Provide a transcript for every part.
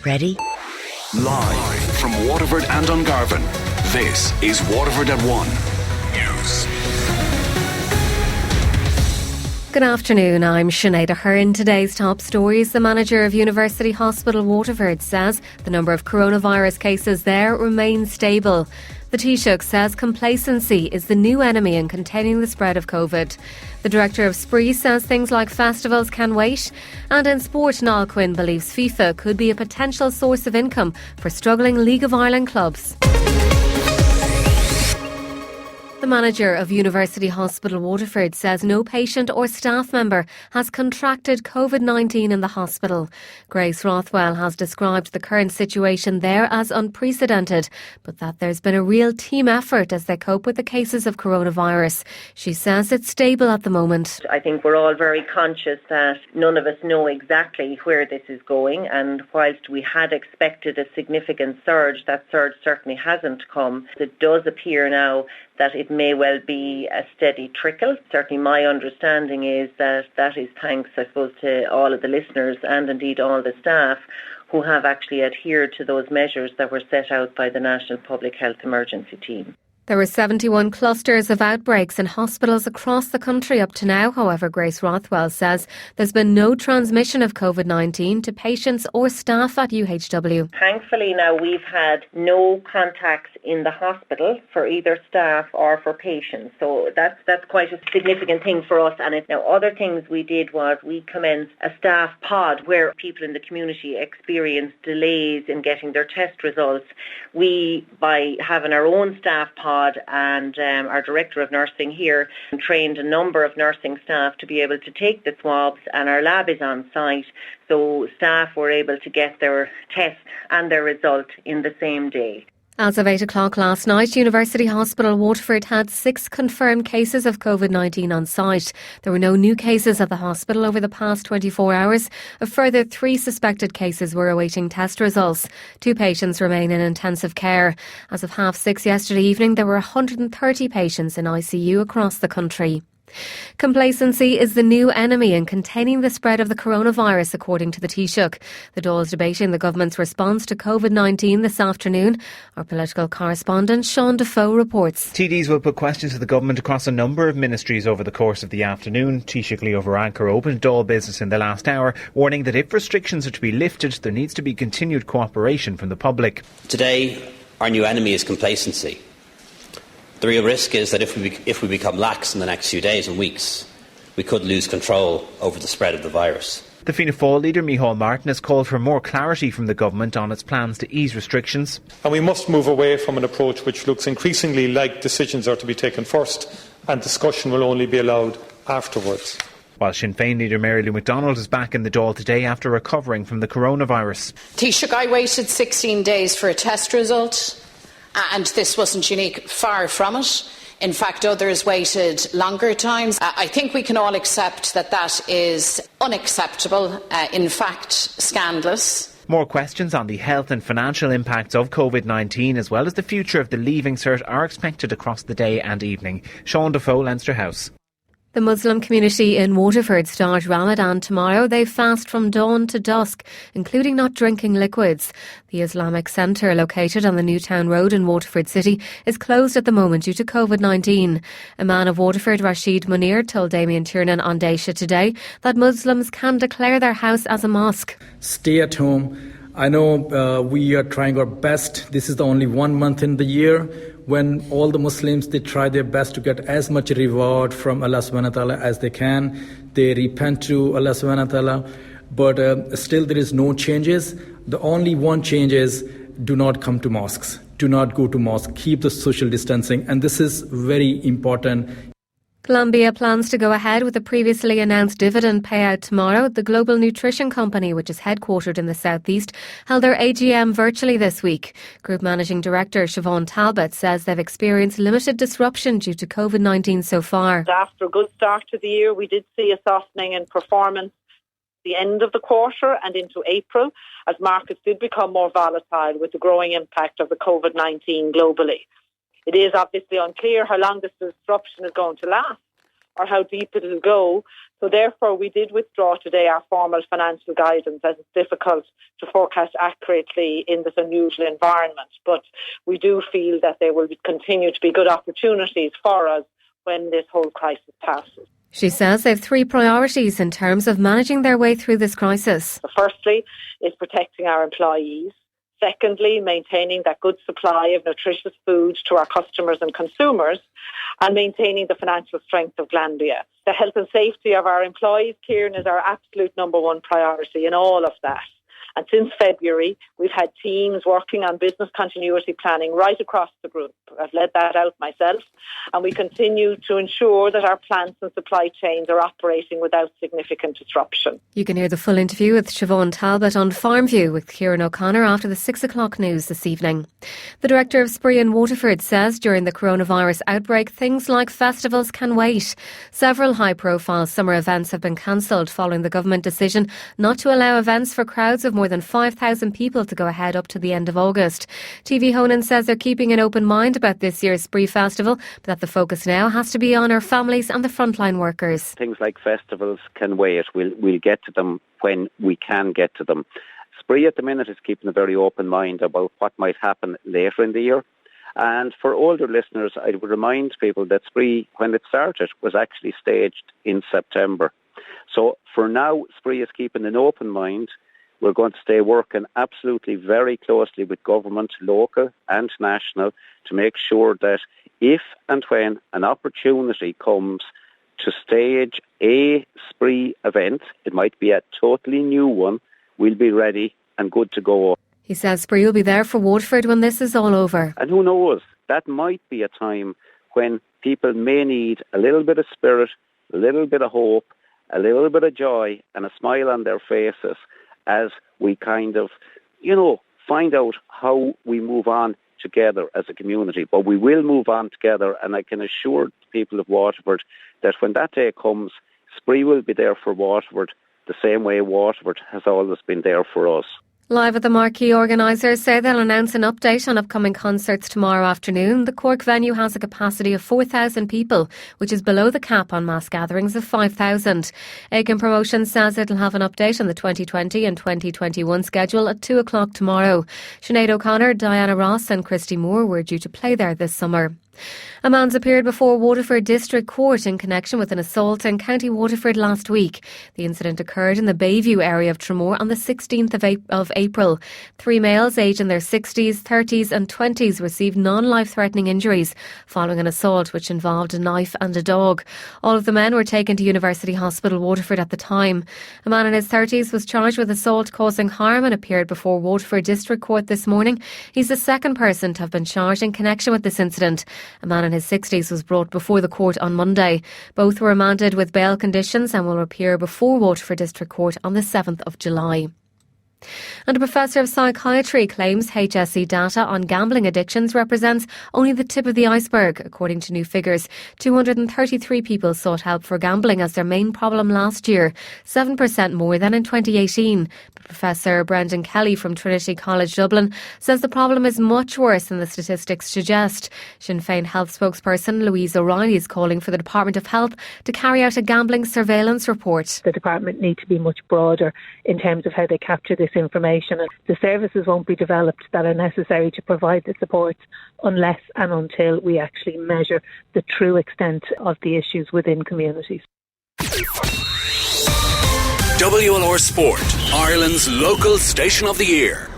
Ready? Live from Waterford and Dungarvan, this is Waterford at 1 News. Good afternoon, I'm Sinead Aherne. Today's top stories. The manager of University Hospital Waterford says the number of coronavirus cases there remains stable. The Taoiseach says complacency is the new enemy in containing the spread of COVID. The director of Spree says things like festivals can wait. And in sport, Niall Quinn believes FIFA could be a potential source of income for struggling League of Ireland clubs. The manager of University Hospital Waterford says no patient or staff member has contracted COVID-19 in the hospital. Grace Rothwell has described the current situation there as unprecedented, but that there's been a real team effort as they cope with the cases of coronavirus. She says it's stable at the moment. I think we're all very conscious that none of us know exactly where this is going, and whilst we had expected a significant surge, that surge certainly hasn't come. It does appear now that it may well be a steady trickle. Certainly my understanding is that that is thanks, I suppose, to all of the listeners and indeed all the staff who have actually adhered to those measures that were set out by the National Public Health Emergency Team. There were 71 clusters of outbreaks in hospitals across the country up to now. However, Grace Rothwell says there's been no transmission of COVID-19 to patients or staff at UHW. Thankfully now we've had no contacts in the hospital for either staff or for patients. So that's quite a significant thing for us. And now other things we did was we commenced a staff pod where people in the community experienced delays in getting their test results. We, by having our own staff pod, and our Director of Nursing here trained a number of nursing staff to be able to take the swabs, and our lab is on site, so staff were able to get their test and their result in the same day. As of 8 o'clock last night, University Hospital Waterford had 6 confirmed cases of COVID-19 on site. There were no new cases at the hospital over the past 24 hours. A further 3 suspected cases were awaiting test results. 2 patients remain in intensive care. As of 6:30 yesterday evening, there were 130 patients in ICU across the country. Complacency is the new enemy in containing the spread of the coronavirus, according to the Taoiseach. The Dáil is debating the government's response to COVID-19 this afternoon. Our political correspondent Sean Defoe reports. TDs will put questions to the government across a number of ministries over the course of the afternoon. Taoiseach Leo Varadkar opened Dáil business in the last hour, warning that if restrictions are to be lifted, there needs to be continued cooperation from the public. Today, our new enemy is complacency. The real risk is that if we become lax in the next few days and weeks, we could lose control over the spread of the virus. The Fianna Fáil leader Micheál Martin has called for more clarity from the government on its plans to ease restrictions. And we must move away from an approach which looks increasingly like decisions are to be taken first and discussion will only be allowed afterwards. While Sinn Féin leader Mary Lou McDonald is back in the Dáil today after recovering from the coronavirus. Taoiseach, I waited 16 days for a test result. And this wasn't unique, far from it. In fact, others waited longer times. I think we can all accept that that is unacceptable, in fact, scandalous. More questions on the health and financial impacts of COVID-19 as well as the future of the Leaving Cert are expected across the day and evening. Sean Defoe, Leinster House. The Muslim community in Waterford start Ramadan tomorrow. They fast from dawn to dusk, including not drinking liquids. The Islamic Centre, located on the Newtown Road in Waterford City, is closed at the moment due to COVID-19. A man of Waterford, Rashid Munir, told Damien Tiernan on Daisha today that Muslims can declare their house as a mosque. Stay at home. I know we are trying our best. This is the only 1 month in the year when all the Muslims, they try their best to get as much reward from Allah subhanahu wa ta'ala as they can. They repent to Allah subhanahu wa ta'ala. But still there is no changes. The only one change is do not come to mosques. Do not go to mosques. Keep the social distancing. And this is very important. Colombia plans to go ahead with the previously announced dividend payout tomorrow. The global nutrition company, which is headquartered in the southeast, held their AGM virtually this week. Group Managing Director Siobhan Talbot says they've experienced limited disruption due to COVID-19 so far. After a good start to the year, we did see a softening in performance at the end of the quarter and into April as markets did become more volatile with the growing impact of the COVID-19 globally. It is obviously unclear how long this disruption is going to last or how deep it will go, So therefore, we did withdraw today our formal financial guidance, as it's difficult to forecast accurately in this unusual environment. But we do feel that there will continue to be good opportunities for us when this whole crisis passes. She says they have three priorities in terms of managing their way through this crisis. So firstly, is protecting our employees. Secondly, maintaining that good supply of nutritious food to our customers and consumers, and maintaining the financial strength of Glanbia. The health and safety of our employees, Kieran, is our absolute number one priority in all of that. And since February, we've had teams working on business continuity planning right across the group. I've led that out myself. And we continue to ensure that our plants and supply chains are operating without significant disruption. You can hear the full interview with Siobhan Talbot on Farmview with Kieran O'Connor after the 6 o'clock news this evening. The director of Spree in Waterford says during the coronavirus outbreak, things like festivals can wait. Several high-profile summer events have been cancelled following the government decision not to allow events for crowds of more than 5,000 people to go ahead up to the end of August. TV Honan says they're keeping an open mind about this year's Spree Festival, but that the focus now has to be on our families and the frontline workers. Things like festivals can wait. We'll get to them when we can get to them. Spree at the minute is keeping a very open mind about what might happen later in the year. And for older listeners, I would remind people that Spree, when it started, was actually staged in September. So for now, Spree is keeping an open mind. We're going to stay working absolutely very closely with government, local and national, to make sure that if and when an opportunity comes to stage a Spree event, it might be a totally new one, we'll be ready and good to go. He says Spree will be there for Waterford when this is all over. And who knows, that might be a time when people may need a little bit of spirit, a little bit of hope, a little bit of joy and a smile on their faces as we kind of, find out how we move on together as a community. But we will move on together, and I can assure the people of Waterford that when that day comes, Spree will be there for Waterford the same way Waterford has always been there for us. Live at the Marquee organisers say they'll announce an update on upcoming concerts tomorrow afternoon. The Cork venue has a capacity of 4,000 people, which is below the cap on mass gatherings of 5,000. Aiken Promotions says it'll have an update on the 2020 and 2021 schedule at 2 o'clock tomorrow. Sinead O'Connor, Diana Ross and Christy Moore were due to play there this summer. A man's appeared before Waterford District Court in connection with an assault in County Waterford last week. The incident occurred in the Bayview area of Tramore on the 16th of April. 3 males aged in their 60s, 30s and 20s received non-life-threatening injuries following an assault which involved a knife and a dog. All of the men were taken to University Hospital Waterford at the time. A man in his 30s was charged with assault causing harm and appeared before Waterford District Court this morning. He's the second person to have been charged in connection with this incident. A man in his 60s was brought before the court on Monday. Both were remanded with bail conditions and will appear before Waterford District Court on the 7th of July. And a professor of psychiatry claims HSE data on gambling addictions represents only the tip of the iceberg. According to new figures, 233 people sought help for gambling as their main problem last year, 7% more than in 2018. Professor Brendan Kelly from Trinity College Dublin says the problem is much worse than the statistics suggest. Sinn Féin Health spokesperson Louise O'Reilly is calling for the Department of Health to carry out a gambling surveillance report. The department need to be much broader in terms of how they capture this information. The services won't be developed that are necessary to provide the support unless and until we actually measure the true extent of the issues within communities. WLR Sport, Ireland's local station of the year.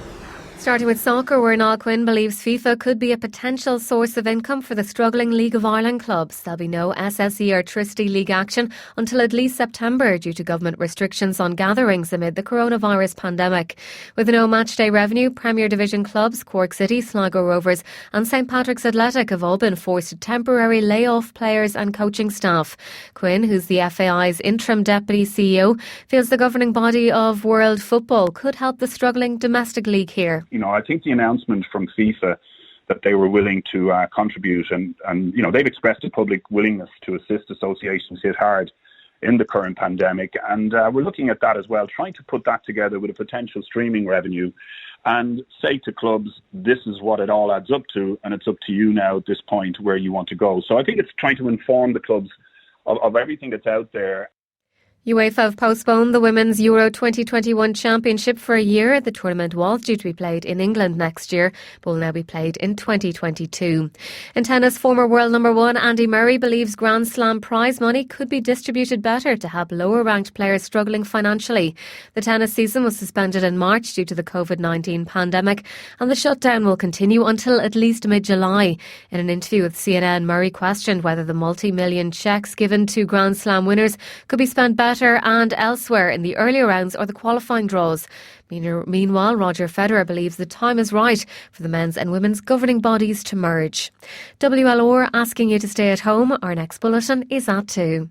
Starting with soccer, where Niall Quinn believes FIFA could be a potential source of income for the struggling League of Ireland clubs. There'll be no SSE or Tristee League action until at least September due to government restrictions on gatherings amid the coronavirus pandemic. With no matchday revenue, Premier Division clubs Cork City, Sligo Rovers and St Patrick's Athletic have all been forced to temporarily lay off players and coaching staff. Quinn, who's the FAI's interim deputy CEO, feels the governing body of world football could help the struggling domestic league here. I think the announcement from FIFA that they were willing to contribute and they've expressed a public willingness to assist associations hit hard in the current pandemic. And we're looking at that as well, trying to put that together with a potential streaming revenue and say to clubs, this is what it all adds up to, and it's up to you now at this point where you want to go. So I think it's trying to inform the clubs of everything that's out there. UEFA have postponed the Women's Euro 2021 Championship for a year. The tournament was due to be played in England next year, but will now be played in 2022. In tennis, former world number one Andy Murray believes Grand Slam prize money could be distributed better to help lower-ranked players struggling financially. The tennis season was suspended in March due to the COVID-19 pandemic, and the shutdown will continue until at least mid-July. In an interview with CNN, Murray questioned whether the multi-million cheques given to Grand Slam winners could be spent better and elsewhere in the earlier rounds or the qualifying draws. Meanwhile, Roger Federer believes the time is right for the men's and women's governing bodies to merge. WLR asking you to stay at home. Our next bulletin is at 2.